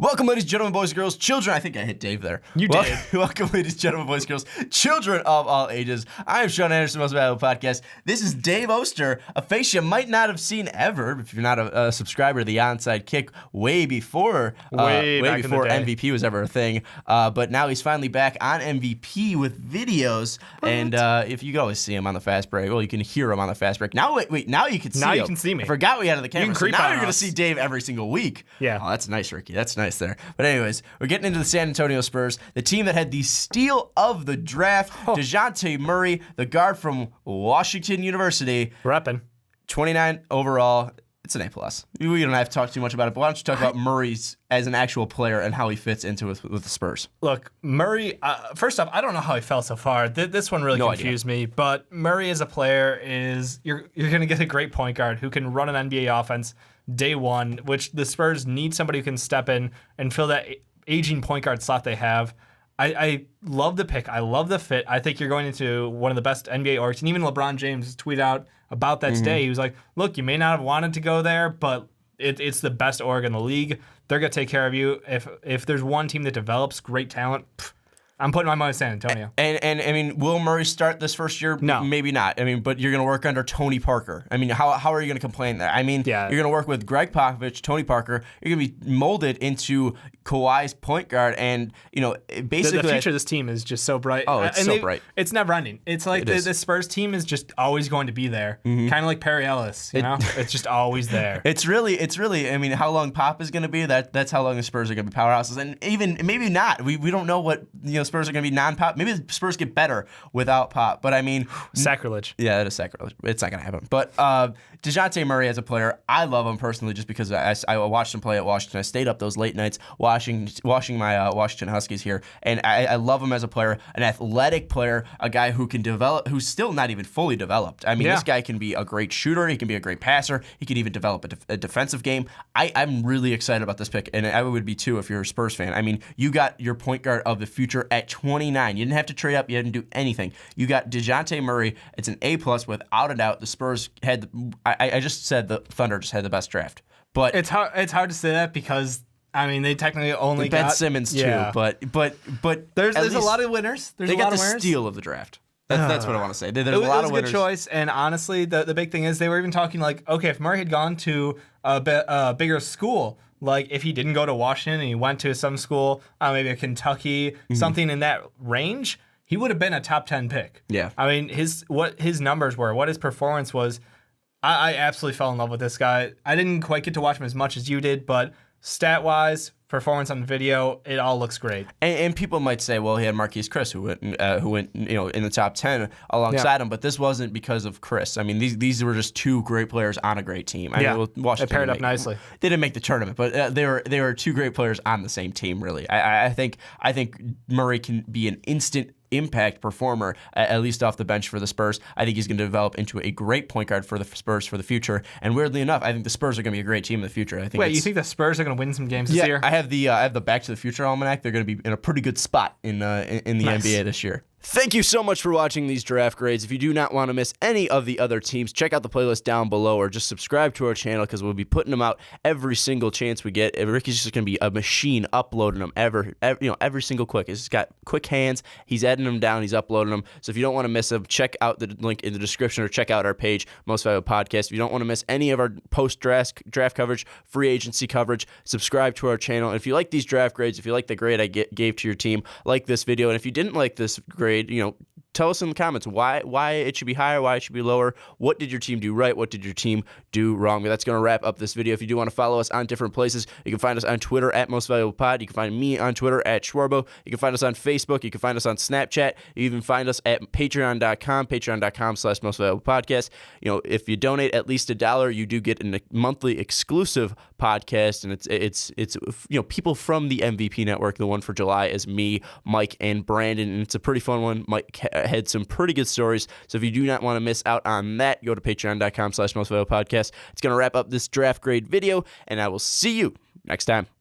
Welcome, ladies and gentlemen, boys and girls, children. I think I hit Dave there. You did. Welcome, ladies and gentlemen, boys and girls, children of all ages. I am Sean Anderson, Most Valuable Podcast. This is Dave Oster, a face you might not have seen ever if you're not a subscriber to the Onside Kick way before MVP was ever a thing. But now he's finally back on MVP with videos. And if you can always see him on the fast break, well, you can hear him on the fast break. Now, wait, now you can see him. Now you can see me. I forgot we had the camera. So now you're going to us. see Dave every single week. Yeah. Oh, that's nice, Ricky. That's nice there. But anyways, we're getting into the San Antonio Spurs, the team that had the steal of the draft, DeJounte Murray, the guard from Washington University. Reppin'. 29 overall. It's an A+. We don't have to talk too much about it, but why don't you talk about Murray's as an actual player and how he fits into it with the Spurs? Look, Murray, first off, I don't know how he fell so far. This one really confused me, but Murray as a player is, you're going to get a great point guard who can run an NBA offense day one, which the Spurs need somebody who can step in and fill that aging point guard slot they have. I love the pick. I love the fit. I think you're going into one of the best NBA orgs. And even LeBron James tweeted out about that today. He was like, look, you may not have wanted to go there, but it's the best org in the league. They're going to take care of you. If there's one team that develops great talent, I'm putting my money on San Antonio. And I mean, will Murray start this first year? No. Maybe not. I mean, but you're going to work under Tony Parker. I mean, how are you going to complain there? I mean, Yeah. You're going to work with Greg Popovich, Tony Parker. You're going to be molded into Kawhi's point guard. And, basically... The future of this team is just so bright. Oh, it's so bright. It's never ending. It's like the Spurs team is just always going to be there. Kind of like Perry Ellis, It's just always there. It's really, I mean, how long Pop is going to be, that's how long the Spurs are going to be powerhouses. And even, maybe not. We don't know what, Spurs are going to be non-Pop. Maybe the Spurs get better without Pop. But I mean... Sacrilege. Yeah, it is sacrilege. It's not going to happen. But DeJounte Murray as a player, I love him personally just because I watched him play at Washington. I stayed up those late nights watching my Washington Huskies here. And I love him as a player, an athletic player, a guy who can develop, who's still not even fully developed. I mean, This guy can be a great shooter. He can be a great passer. He can even develop a defensive game. I'm really excited about this pick, and I would be too if you're a Spurs fan. I mean, you got your point guard of the future at 29. You didn't have to trade up. You didn't do anything. You got DeJounte Murray. It's an A+ without a doubt. The Spurs had, I just said the Thunder just had the best draft. But it's hard to say that because... I mean, they technically only Ben got Simmons too, but there's a lot of winners. They got the steal of the draft. That's what I want to say. There's a lot of winners. It was a good choice, and honestly, the big thing is they were even talking like, okay, if Murray had gone to a bigger school, like if he didn't go to Washington and he went to some school, maybe a Kentucky, something in that range, he would have been a top 10 pick. Yeah. I mean, what his numbers were, what his performance was, I absolutely fell in love with this guy. I didn't quite get to watch him as much as you did, but stat-wise, performance on video, it all looks great. And people might say, well, he had Marquise Chris, who went, in the top 10 alongside him, but this wasn't because of Chris. I mean, these were just two great players on a great team. I mean, Washington they paired up nicely. They didn't make the tournament, but they were two great players on the same team. Really, I think Murray can be an instant impact performer, at least off the bench for the Spurs. I think he's going to develop into a great point guard for the Spurs for the future. And weirdly enough, I think the Spurs are going to be a great team in the future. I think. Wait, you think the Spurs are going to win some games this year? I have the Back to the Future almanac. They're going to be in a pretty good spot in the NBA this year. Thank you so much for watching these draft grades. If you do not want to miss any of the other teams, check out the playlist down below or just subscribe to our channel because we'll be putting them out every single chance we get. Ricky's just going to be a machine uploading them every single quick. He's got quick hands. He's editing them down. He's uploading them. So if you don't want to miss them, check out the link in the description or check out our page, Most Valuable Podcast. If you don't want to miss any of our post-draft coverage, free agency coverage, subscribe to our channel. And if you like these draft grades, if you like the grade I gave to your team, like this video. And if you didn't like this grade, tell us in the comments why it should be higher, why it should be lower. What did your team do right? What did your team do wrong? But that's going to wrap up this video. If you do want to follow us on different places, you can find us on Twitter at Most Valuable Pod. You can find me on Twitter at Schwarbo. You can find us on Facebook. You can find us on Snapchat. You even find us at patreon.com/Most Valuable Podcast. If you donate at least $1, you do get a monthly exclusive podcast, and it's people from the MVP Network. The one for July is me, Mike, and Brandon, and it's a pretty fun one. Mike had some pretty good stories, so if you do not want to miss out on that, go to patreon.com/Most Valuable Podcast. It's going to wrap up this draft grade video, and I will see you next time.